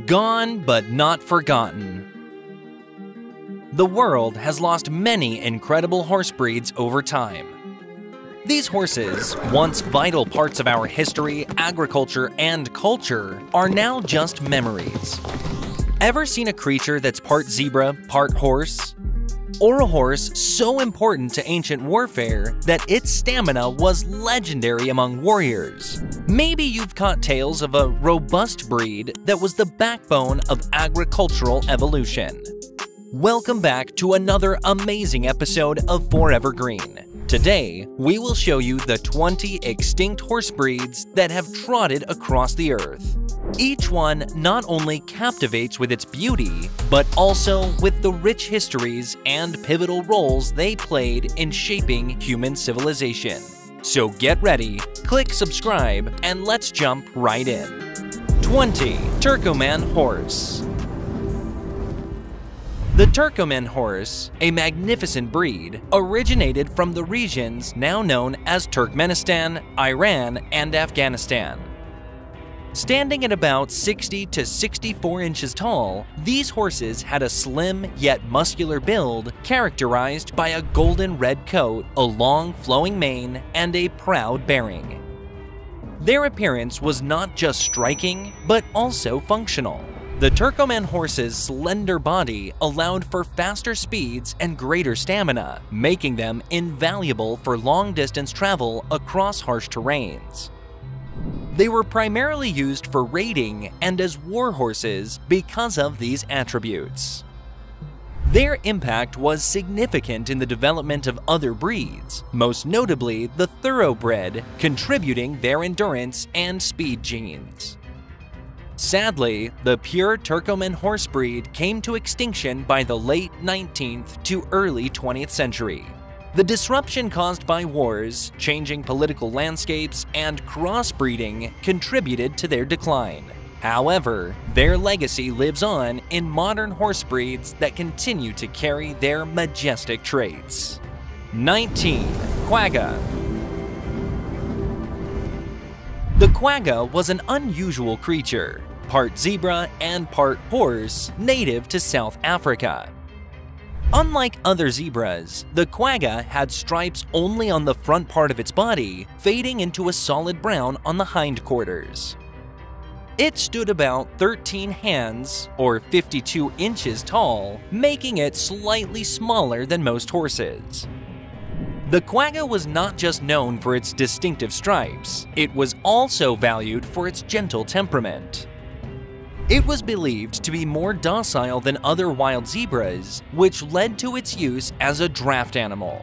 Gone but not forgotten. The world has lost many incredible horse breeds over time. These horses, once vital parts of our history, agriculture, and culture, are now just memories. Ever seen a creature that's part zebra, part horse? Or a horse so important to ancient warfare that its stamina was legendary among warriors? Maybe you've caught tales of a robust breed that was the backbone of agricultural evolution. Welcome back to another amazing episode of Forever Green. Today, we will show you the 20 extinct horse breeds that have trotted across the earth. Each one not only captivates with its beauty, but also with the rich histories and pivotal roles they played in shaping human civilization. So get ready, click subscribe, and let's jump right in. 20. Turkoman Horse. The Turkoman horse, a magnificent breed, originated from the regions now known as Turkmenistan, Iran, and Afghanistan. Standing at about 60 to 64 inches tall, these horses had a slim yet muscular build characterized by a golden red coat, a long flowing mane, and a proud bearing. Their appearance was not just striking, but also functional. The Turkoman horse's slender body allowed for faster speeds and greater stamina, making them invaluable for long-distance travel across harsh terrains. They were primarily used for raiding and as war horses because of these attributes. Their impact was significant in the development of other breeds, most notably the thoroughbred, contributing their endurance and speed genes. Sadly, the pure Turkoman horse breed came to extinction by the late 19th to early 20th century. The disruption caused by wars, changing political landscapes, and crossbreeding contributed to their decline. However, their legacy lives on in modern horse breeds that continue to carry their majestic traits. 19. Quagga. The quagga was an unusual creature, part zebra and part horse, native to South Africa. Unlike other zebras, the quagga had stripes only on the front part of its body, fading into a solid brown on the hindquarters. It stood about 13 hands, or 52 inches tall, making it slightly smaller than most horses. The quagga was not just known for its distinctive stripes, it was also valued for its gentle temperament. It was believed to be more docile than other wild zebras, which led to its use as a draft animal.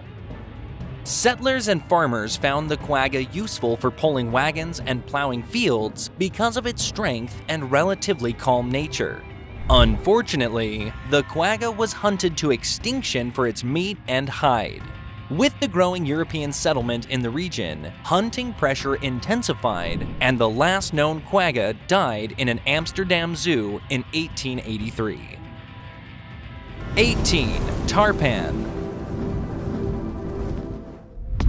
Settlers and farmers found the quagga useful for pulling wagons and plowing fields because of its strength and relatively calm nature. Unfortunately, the quagga was hunted to extinction for its meat and hide. With the growing European settlement in the region, hunting pressure intensified, and the last known quagga died in an Amsterdam zoo in 1883. 18. Tarpan.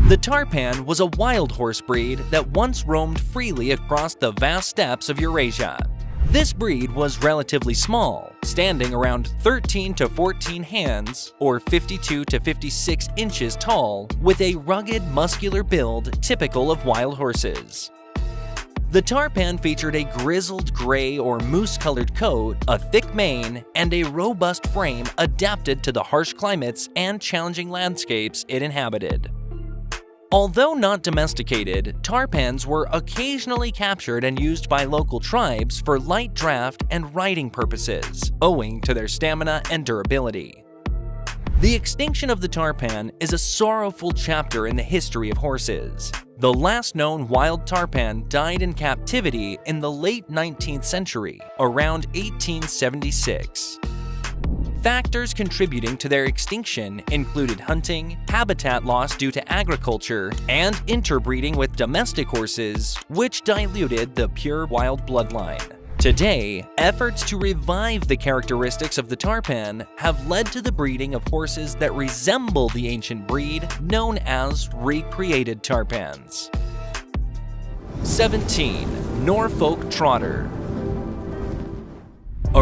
The tarpan was a wild horse breed that once roamed freely across the vast steppes of Eurasia. This breed was relatively small, standing around 13 to 14 hands, or 52 to 56 inches tall, with a rugged, muscular build typical of wild horses. The tarpan featured a grizzled gray or moose-colored coat, a thick mane, and a robust frame adapted to the harsh climates and challenging landscapes it inhabited. Although not domesticated, tarpans were occasionally captured and used by local tribes for light draft and riding purposes, owing to their stamina and durability. The extinction of the tarpan is a sorrowful chapter in the history of horses. The last known wild tarpan died in captivity in the late 19th century, around 1876. Factors contributing to their extinction included hunting, habitat loss due to agriculture, and interbreeding with domestic horses, which diluted the pure wild bloodline. Today, efforts to revive the characteristics of the tarpan have led to the breeding of horses that resemble the ancient breed known as recreated tarpans. 17. Norfolk Trotter.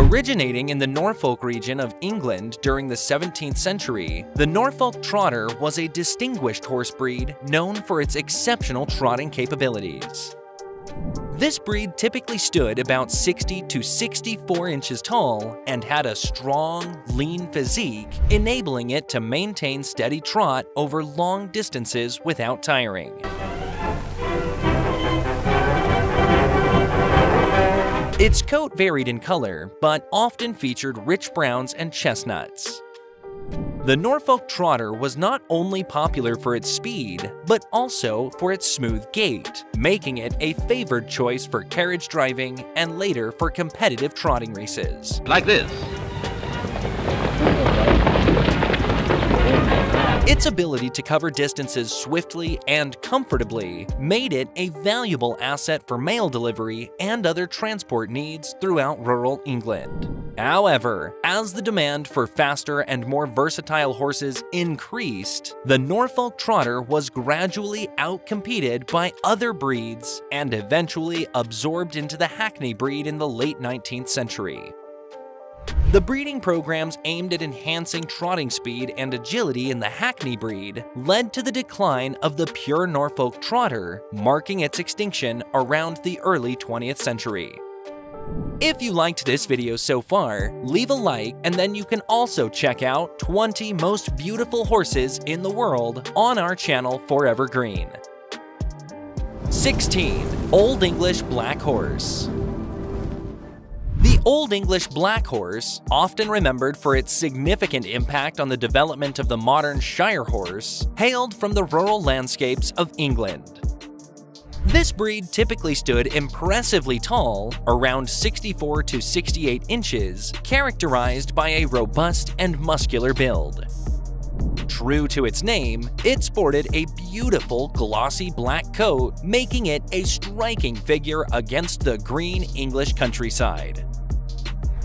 Originating in the Norfolk region of England during the 17th century, the Norfolk Trotter was a distinguished horse breed known for its exceptional trotting capabilities. This breed typically stood about 60 to 64 inches tall and had a strong, lean physique, enabling it to maintain steady trot over long distances without tiring. Its coat varied in color, but often featured rich browns and chestnuts. The Norfolk Trotter was not only popular for its speed, but also for its smooth gait, making it a favored choice for carriage driving and later for competitive trotting races. Like this. Its ability to cover distances swiftly and comfortably made it a valuable asset for mail delivery and other transport needs throughout rural England. However, as the demand for faster and more versatile horses increased, the Norfolk Trotter was gradually outcompeted by other breeds and eventually absorbed into the Hackney breed in the late 19th century. The breeding programs aimed at enhancing trotting speed and agility in the Hackney breed led to the decline of the pure Norfolk Trotter, marking its extinction around the early 20th century. If you liked this video so far, leave a like and then you can also check out 20 most beautiful horses in the world on our channel Forever Green. 16. Old English Black Horse. The Old English Black Horse, often remembered for its significant impact on the development of the modern Shire horse, hailed from the rural landscapes of England. This breed typically stood impressively tall, around 64 to 68 inches, characterized by a robust and muscular build. True to its name, it sported a beautiful glossy black coat, making it a striking figure against the green English countryside.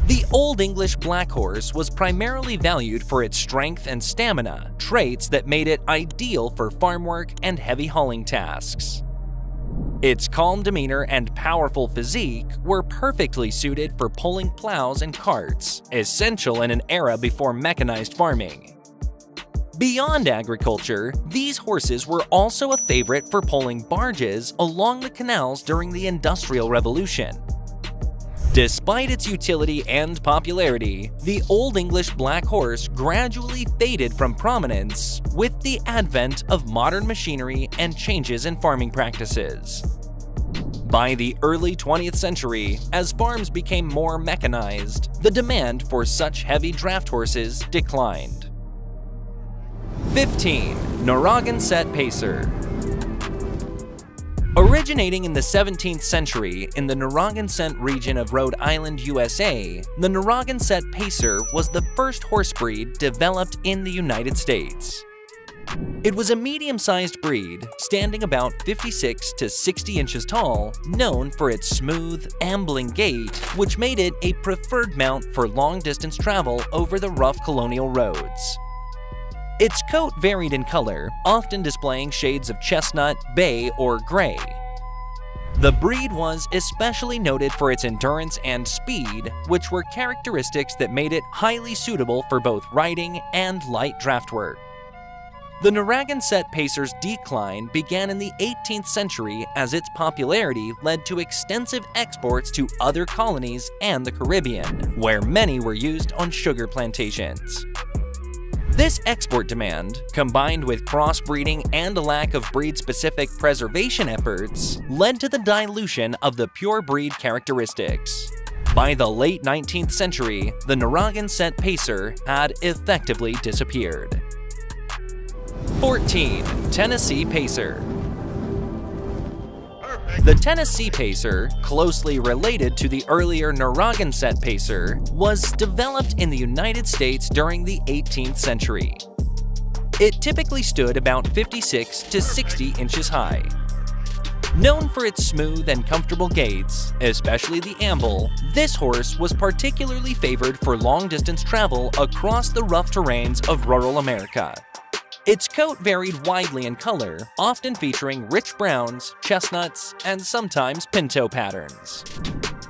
The Old English Black Horse was primarily valued for its strength and stamina, traits that made it ideal for farm work and heavy hauling tasks. Its calm demeanor and powerful physique were perfectly suited for pulling plows and carts, essential in an era before mechanized farming. Beyond agriculture, these horses were also a favorite for pulling barges along the canals during the Industrial Revolution. Despite its utility and popularity, the Old English Black Horse gradually faded from prominence with the advent of modern machinery and changes in farming practices. By the early 20th century, as farms became more mechanized, the demand for such heavy draft horses declined. 15. Narragansett Pacer. Originating in the 17th century in the Narragansett region of Rhode Island, USA, the Narragansett Pacer was the first horse breed developed in the United States. It was a medium-sized breed, standing about 56 to 60 inches tall, known for its smooth, ambling gait, which made it a preferred mount for long-distance travel over the rough colonial roads. Its coat varied in color, often displaying shades of chestnut, bay, or gray. The breed was especially noted for its endurance and speed, which were characteristics that made it highly suitable for both riding and light draft work. The Narragansett Pacer's decline began in the 18th century as its popularity led to extensive exports to other colonies and the Caribbean, where many were used on sugar plantations. This export demand, combined with crossbreeding and a lack of breed-specific preservation efforts, led to the dilution of the pure breed characteristics. By the late 19th century, the Narragansett Pacer had effectively disappeared. 14. Tennessee Pacer. The Tennessee Pacer, closely related to the earlier Narragansett Pacer, was developed in the United States during the 18th century. It typically stood about 56 to 60 inches high. Known for its smooth and comfortable gaits, especially the amble, this horse was particularly favored for long-distance travel across the rough terrains of rural America. Its coat varied widely in color, often featuring rich browns, chestnuts, and sometimes pinto patterns.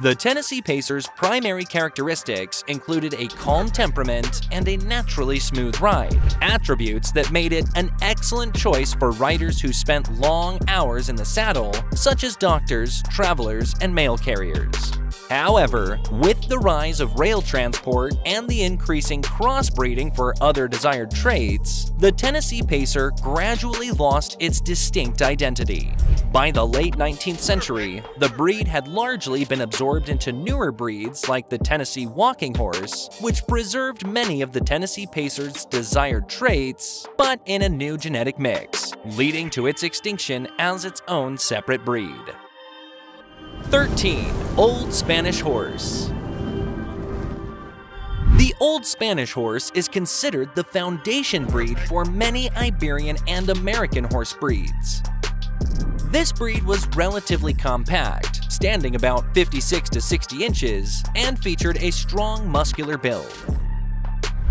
The Tennessee Pacer's primary characteristics included a calm temperament and a naturally smooth ride, attributes that made it an excellent choice for riders who spent long hours in the saddle, such as doctors, travelers, and mail carriers. However, with the rise of rail transport and the increasing crossbreeding for other desired traits, the Tennessee Pacer gradually lost its distinct identity. By the late 19th century, the breed had largely been absorbed into newer breeds like the Tennessee Walking Horse, which preserved many of the Tennessee Pacer's desired traits, but in a new genetic mix, leading to its extinction as its own separate breed. 13. Old Spanish Horse. The Old Spanish Horse is considered the foundation breed for many Iberian and American horse breeds. This breed was relatively compact, standing about 56 to 60 inches, and featured a strong muscular build.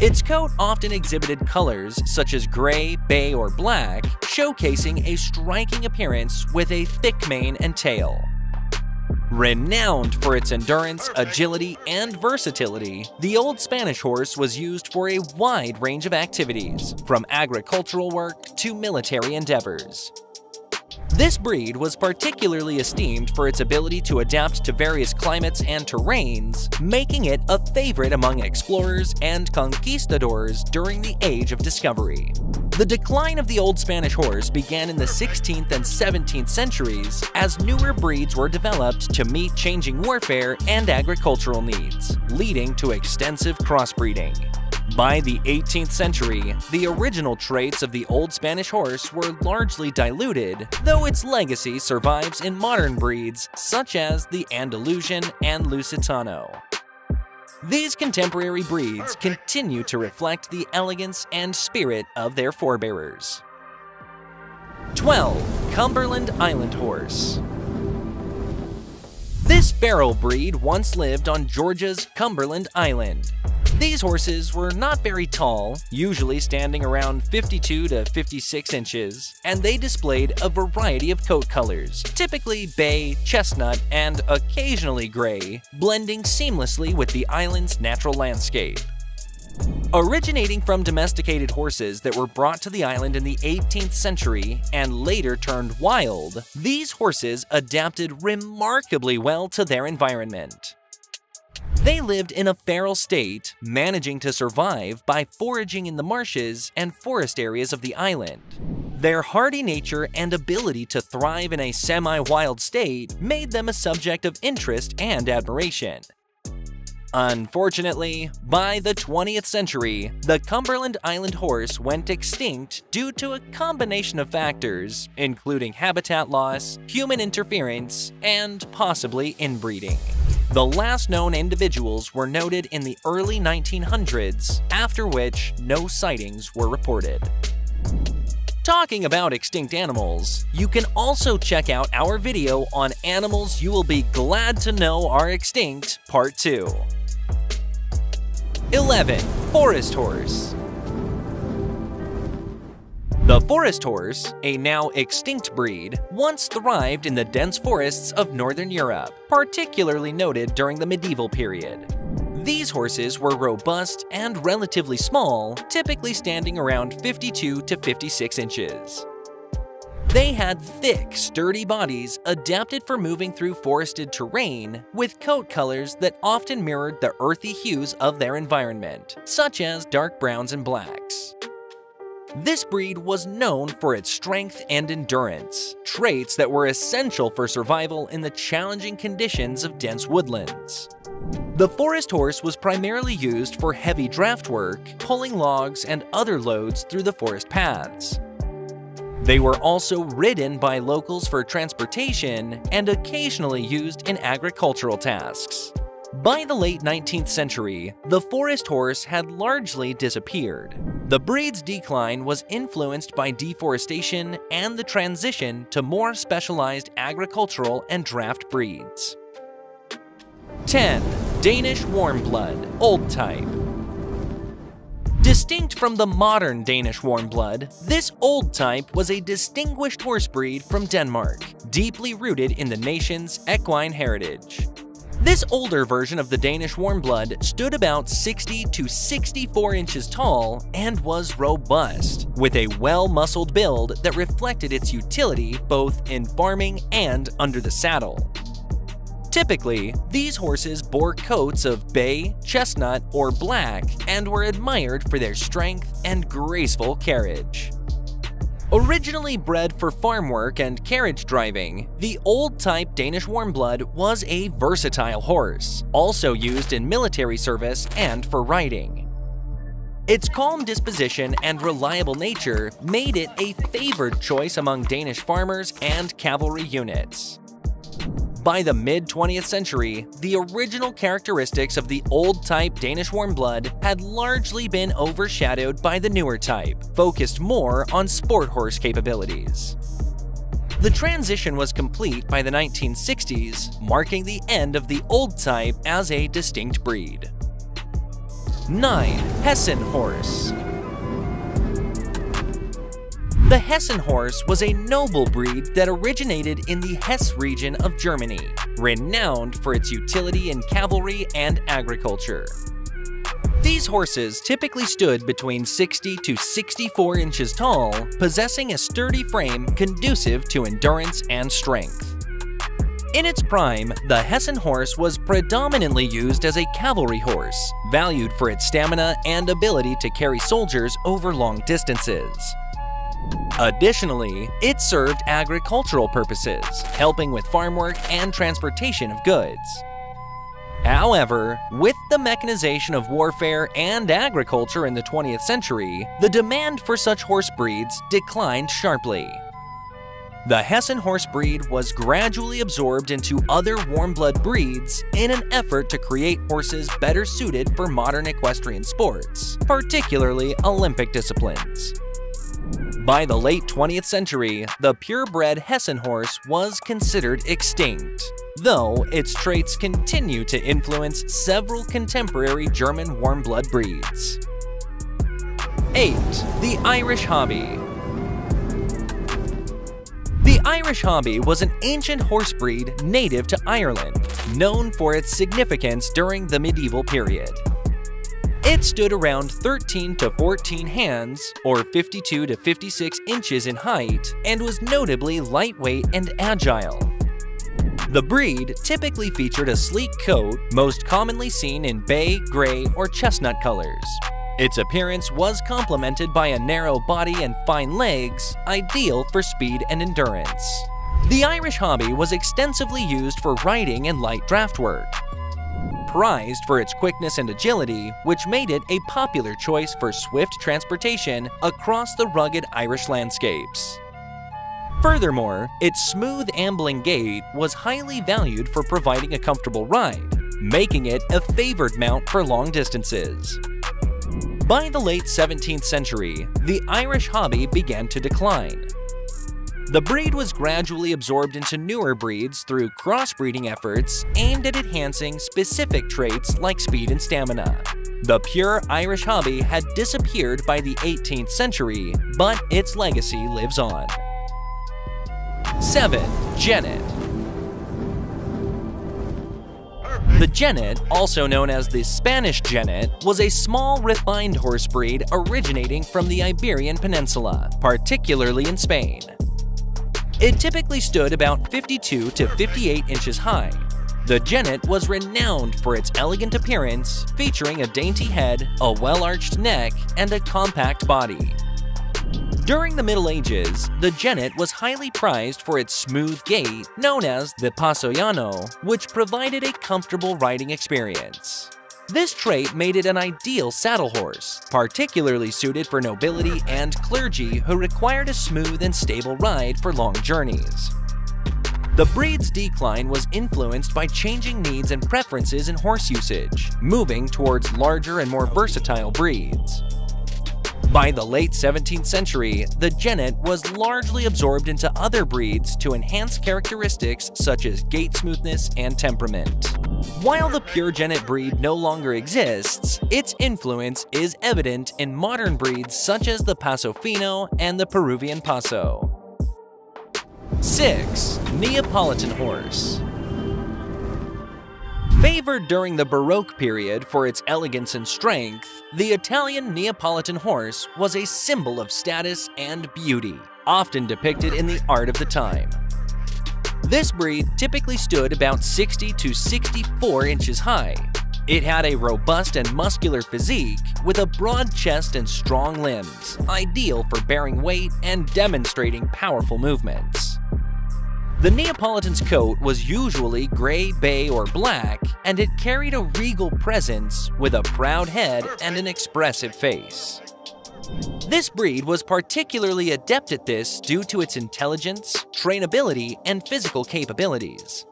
Its coat often exhibited colors such as gray, bay, or black, showcasing a striking appearance with a thick mane and tail. Renowned for its endurance, agility, and versatility, the Old Spanish Horse was used for a wide range of activities, from agricultural work to military endeavors. This breed was particularly esteemed for its ability to adapt to various climates and terrains, making it a favorite among explorers and conquistadors during the Age of Discovery. The decline of the Old Spanish Horse began in the 16th and 17th centuries as newer breeds were developed to meet changing warfare and agricultural needs, leading to extensive crossbreeding. By the 18th century, the original traits of the Old Spanish Horse were largely diluted, though its legacy survives in modern breeds such as the Andalusian and Lusitano. These contemporary breeds continue to reflect the elegance and spirit of their forebearers. 12. Cumberland Island Horse. This feral breed once lived on Georgia's Cumberland Island. These horses were not very tall, usually standing around 52 to 56 inches, and they displayed a variety of coat colors, typically bay, chestnut, and occasionally gray, blending seamlessly with the island's natural landscape. Originating from domesticated horses that were brought to the island in the 18th century and later turned wild, these horses adapted remarkably well to their environment. They lived in a feral state, managing to survive by foraging in the marshes and forest areas of the island. Their hardy nature and ability to thrive in a semi-wild state made them a subject of interest and admiration. Unfortunately, by the 20th century, the Cumberland Island Horse went extinct due to a combination of factors, including habitat loss, human interference, and possibly inbreeding. The last known individuals were noted in the early 1900s, after which no sightings were reported. Talking about extinct animals, you can also check out our video on animals you will be glad to know are extinct, Part 2. 11. Forest Horse. The forest horse, a now extinct breed, once thrived in the dense forests of Northern Europe, particularly noted during the medieval period. These horses were robust and relatively small, typically standing around 52 to 56 inches. They had thick, sturdy bodies adapted for moving through forested terrain, with coat colors that often mirrored the earthy hues of their environment, such as dark browns and blacks. This breed was known for its strength and endurance, traits that were essential for survival in the challenging conditions of dense woodlands. The forest horse was primarily used for heavy draft work, pulling logs and other loads through the forest paths. They were also ridden by locals for transportation and occasionally used in agricultural tasks. By the late 19th century, the forest horse had largely disappeared. The breed's decline was influenced by deforestation and the transition to more specialized agricultural and draft breeds. 10. Danish Warmblood, Old Type. Distinct from the modern Danish Warmblood, this old type was a distinguished horse breed from Denmark, deeply rooted in the nation's equine heritage. This older version of the Danish Warmblood stood about 60 to 64 inches tall and was robust, with a well-muscled build that reflected its utility both in farming and under the saddle. Typically, these horses bore coats of bay, chestnut, or black and were admired for their strength and graceful carriage. Originally bred for farm work and carriage driving, the old-type Danish Warmblood was a versatile horse, also used in military service and for riding. Its calm disposition and reliable nature made it a favored choice among Danish farmers and cavalry units. By the mid-20th century, the original characteristics of the old-type Danish Warmblood had largely been overshadowed by the newer type, focused more on sport horse capabilities. The transition was complete by the 1960s, marking the end of the old type as a distinct breed. 9. Hessen Horse. The Hessen horse was a noble breed that originated in the Hesse region of Germany, renowned for its utility in cavalry and agriculture. These horses typically stood between 60 to 64 inches tall, possessing a sturdy frame conducive to endurance and strength. In its prime, the Hessen horse was predominantly used as a cavalry horse, valued for its stamina and ability to carry soldiers over long distances. Additionally, it served agricultural purposes, helping with farm work and transportation of goods. However, with the mechanization of warfare and agriculture in the 20th century, the demand for such horse breeds declined sharply. The Hessen horse breed was gradually absorbed into other warmblood breeds in an effort to create horses better suited for modern equestrian sports, particularly Olympic disciplines. By the late 20th century, the purebred Hessen horse was considered extinct, though its traits continue to influence several contemporary German warmblood breeds. 8. The Irish Hobby. The Irish Hobby was an ancient horse breed native to Ireland, known for its significance during the medieval period. It stood around 13 to 14 hands, or 52 to 56 inches in height, and was notably lightweight and agile. The breed typically featured a sleek coat, most commonly seen in bay, gray, or chestnut colors. Its appearance was complemented by a narrow body and fine legs, ideal for speed and endurance. The Irish Hobby was extensively used for riding and light draft work. Prized for its quickness and agility, which made it a popular choice for swift transportation across the rugged Irish landscapes. Furthermore, its smooth ambling gait was highly valued for providing a comfortable ride, making it a favored mount for long distances. By the late 17th century, the Irish Hobby began to decline. The breed was gradually absorbed into newer breeds through crossbreeding efforts aimed at enhancing specific traits like speed and stamina. The pure Irish Hobby had disappeared by the 18th century, but its legacy lives on. 7. Genet. The Genet, also known as the Spanish Genet, was a small, refined horse breed originating from the Iberian Peninsula, particularly in Spain. It typically stood about 52 to 58 inches high. The Genet was renowned for its elegant appearance, featuring a dainty head, a well-arched neck, and a compact body. During the Middle Ages, the Genet was highly prized for its smooth gait, known as the Passo Llano, which provided a comfortable riding experience. This trait made it an ideal saddle horse, particularly suited for nobility and clergy who required a smooth and stable ride for long journeys. The breed's decline was influenced by changing needs and preferences in horse usage, moving towards larger and more versatile breeds. By the late 17th century, the Genet was largely absorbed into other breeds to enhance characteristics such as gait smoothness and temperament. While the pure Genet breed no longer exists, its influence is evident in modern breeds such as the Paso Fino and the Peruvian Paso. 6. Neapolitan Horse. Favored during the Baroque period for its elegance and strength, the Italian Neapolitan horse was a symbol of status and beauty, often depicted in the art of the time. This breed typically stood about 60 to 64 inches high. It had a robust and muscular physique with a broad chest and strong limbs, ideal for bearing weight and demonstrating powerful movements. The Neapolitan's coat was usually gray, bay, or black, and it carried a regal presence with a proud head and an expressive face. This breed was particularly adept at this due to its intelligence, trainability, and physical capabilities.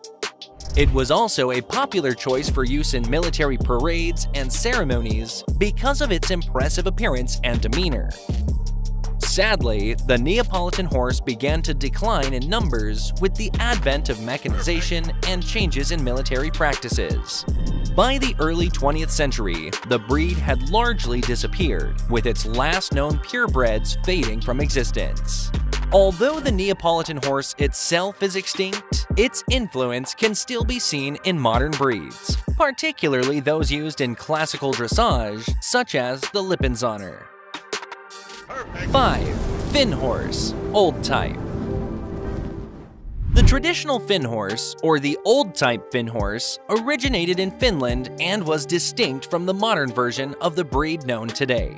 It was also a popular choice for use in military parades and ceremonies because of its impressive appearance and demeanor. Sadly, the Neapolitan horse began to decline in numbers with the advent of mechanization and changes in military practices. By the early 20th century, the breed had largely disappeared, with its last known purebreds fading from existence. Although the Neapolitan horse itself is extinct, its influence can still be seen in modern breeds, particularly those used in classical dressage, such as the Lipizzaner. 5. Finn horse, old type. The traditional Finn horse, or the old type Finn horse, originated in Finland and was distinct from the modern version of the breed known today.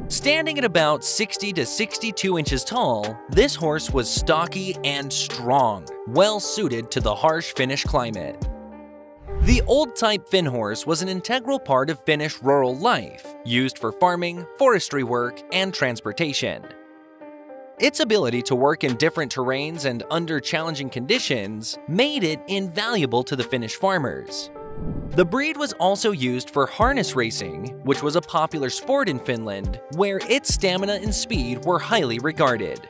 Standing at about 60 to 62 inches tall, this horse was stocky and strong, well suited to the harsh Finnish climate. The old-type Finn horse was an integral part of Finnish rural life, used for farming, forestry work, and transportation. Its ability to work in different terrains and under challenging conditions made it invaluable to the Finnish farmers. The breed was also used for harness racing, which was a popular sport in Finland, where its stamina and speed were highly regarded.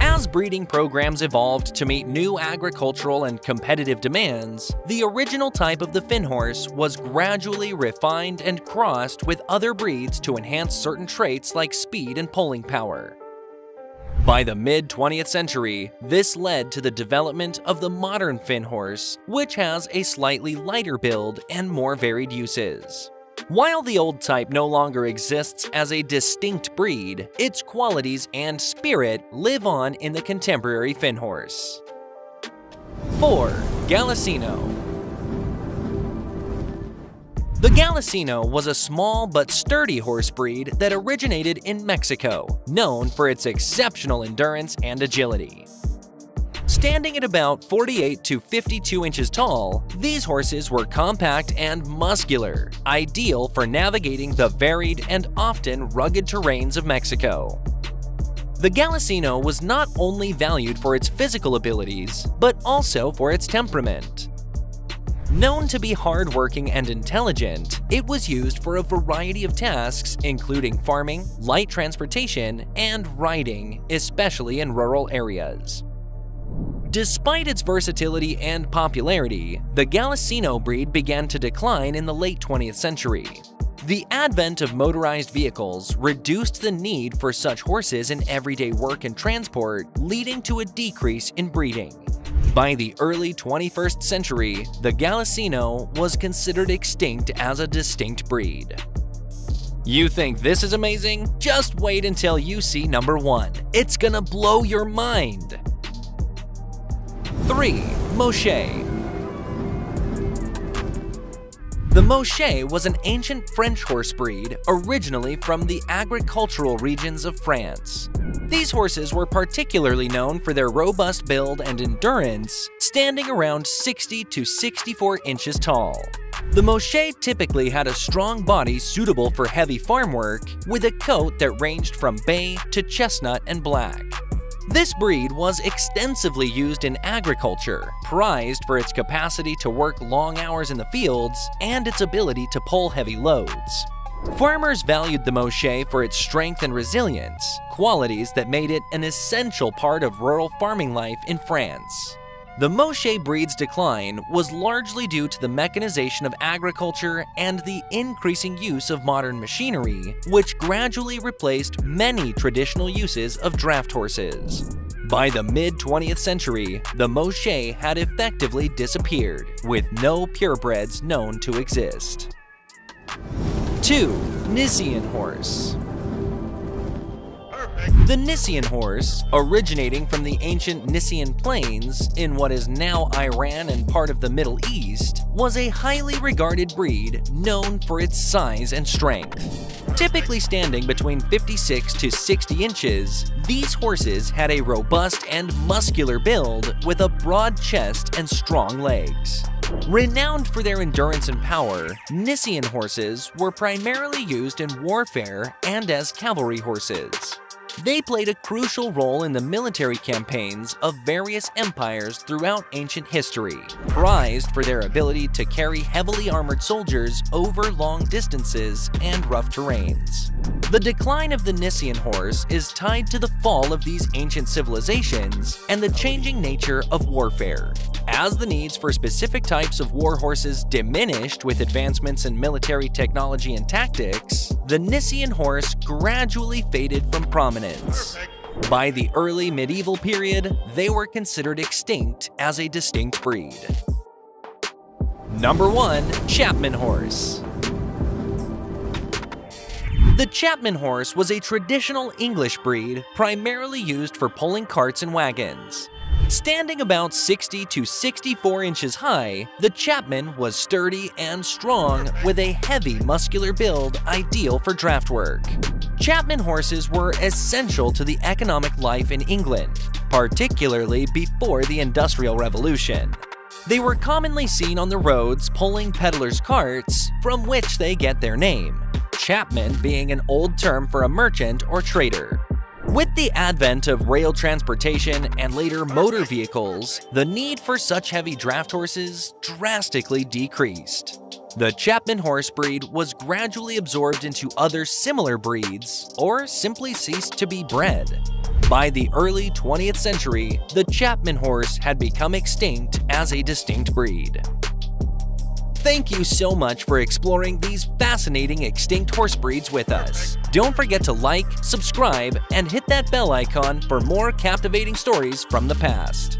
As breeding programs evolved to meet new agricultural and competitive demands, the original type of the Finn horse was gradually refined and crossed with other breeds to enhance certain traits like speed and pulling power. By the mid-20th century, this led to the development of the modern Finn horse, which has a slightly lighter build and more varied uses. While the old type no longer exists as a distinct breed, its qualities and spirit live on in the contemporary Finn horse. 4. Gallicino. The Gallicino was a small but sturdy horse breed that originated in Mexico, known for its exceptional endurance and agility. Standing at about 48 to 52 inches tall, these horses were compact and muscular, ideal for navigating the varied and often rugged terrains of Mexico. The Gallicino was not only valued for its physical abilities, but also for its temperament. Known to be hardworking and intelligent, it was used for a variety of tasks including farming, light transportation, and riding, especially in rural areas. Despite its versatility and popularity, the Gallicino breed began to decline in the late 20th century. The advent of motorized vehicles reduced the need for such horses in everyday work and transport, leading to a decrease in breeding. By the early 21st century, the Gallicino was considered extinct as a distinct breed. You think this is amazing? Just wait until you see number 1. It's gonna blow your mind! 3. Moshe. The Moshe was an ancient French horse breed originally from the agricultural regions of France. These horses were particularly known for their robust build and endurance, standing around 60 to 64 inches tall. The Moshe typically had a strong body suitable for heavy farm work, with a coat that ranged from bay to chestnut and black. This breed was extensively used in agriculture, prized for its capacity to work long hours in the fields and its ability to pull heavy loads. Farmers valued the Moshe for its strength and resilience, qualities that made it an essential part of rural farming life in France. The Moshe breed's decline was largely due to the mechanization of agriculture and the increasing use of modern machinery, which gradually replaced many traditional uses of draft horses. By the mid-20th century, the Moshay had effectively disappeared, with no purebreds known to exist. 2. Nisaean horse. The Nisaean horse, originating from the ancient Nisaean plains in what is now Iran and part of the Middle East, was a highly regarded breed known for its size and strength. Typically standing between 56 to 60 inches, these horses had a robust and muscular build with a broad chest and strong legs. Renowned for their endurance and power, Nisaean horses were primarily used in warfare and as cavalry horses. They played a crucial role in the military campaigns of various empires throughout ancient history, prized for their ability to carry heavily armored soldiers over long distances and rough terrains. The decline of the Nisaean horse is tied to the fall of these ancient civilizations and the changing nature of warfare. As the needs for specific types of war horses diminished with advancements in military technology and tactics, the Nisaean horse gradually faded from prominence. By the early medieval period, they were considered extinct as a distinct breed. Number 1. Chapman horse. The Chapman horse was a traditional English breed primarily used for pulling carts and wagons. Standing about 60 to 64 inches high, the Chapman was sturdy and strong with a heavy muscular build ideal for draft work. Chapman horses were essential to the economic life in England, particularly before the Industrial Revolution. They were commonly seen on the roads pulling peddlers' carts, from which they get their name, Chapman being an old term for a merchant or trader. With the advent of rail transportation and later motor vehicles, the need for such heavy draft horses drastically decreased. The Chapman horse breed was gradually absorbed into other similar breeds or simply ceased to be bred. By the early 20th century, the Chapman horse had become extinct as a distinct breed. Thank you so much for exploring these fascinating extinct horse breeds with us. Don't forget to like, subscribe, and hit that bell icon for more captivating stories from the past.